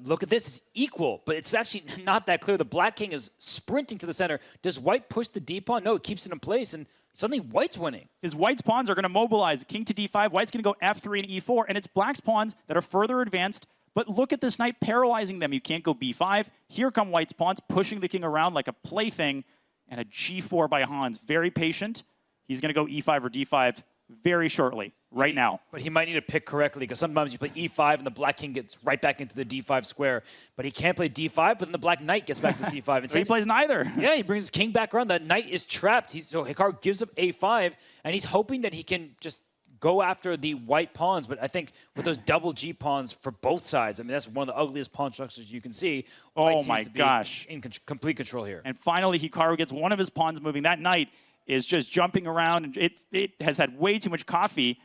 look at this, it's equal, but it's actually not that clear. The black king is sprinting to the center. Does white push the d pawn? No, it keeps it in place, and suddenly white's winning. His white's pawns are going to mobilize. King to d5, white's going to go f3 and e4, and it's black's pawns that are further advanced. But look at this knight paralyzing them. You can't go b5. Here come white's pawns, pushing the king around like a plaything, and a g4 by Hans. Very patient. He's going to go e5 or d5 very shortly, right now. But he might need to pick correctly, because sometimes you play e5 and the black king gets right back into the d5 square. But he can't play d5, but then the black knight gets back to c5. And So he plays neither. Yeah, he brings his king back around. That knight is trapped. So Hikaru gives up a5, and he's hoping that he can just go after the white pawns. But I think with those double G pawns for both sides, I mean, that's one of the ugliest pawn structures you can see. White Oh my gosh. in complete control here. And finally, Hikaru gets one of his pawns moving. That knight is just jumping around. And it has had way too much coffee.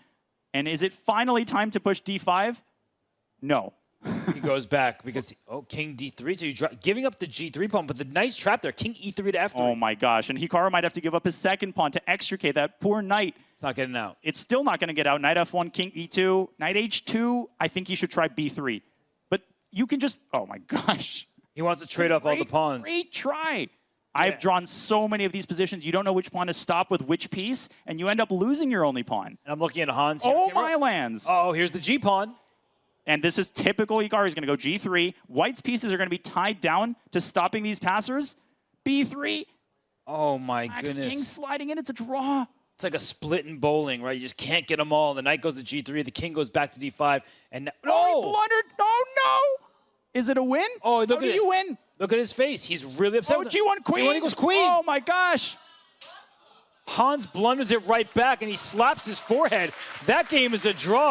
And is it finally time to push d5? No. He goes back because, king d3. So you're giving up the g3 pawn, but the knight's trapped there. King e3 to f3. Oh my gosh. And Hikaru might have to give up his second pawn to extricate that poor knight. It's not getting out. It's still not going to get out. Knight f1, king e2, knight h2. I think he should try b3. But you can just, oh my gosh. He wants to trade off all the pawns. Great try. I've drawn so many of these positions. You don't know which pawn to stop with which piece, and you end up losing your only pawn. And I'm looking at Hans here. Oh, my lands. Oh, here's the G pawn. And this is typical Hikaru. He's going to go G3. White's pieces are going to be tied down to stopping these passers. B3. Oh, my Black's goodness. king sliding in. It's a draw. It's like a split in bowling, right? You just can't get them all. The knight goes to G3. The king goes back to D5. And Oh, he blundered. Oh, no. Is it a win? Oh, look How at do it. you win? Look at his face. He's really upset. Oh, G1 queen. G1 equals queen. Oh, my gosh. Hans blunders it right back, and he slaps his forehead. That game is a draw.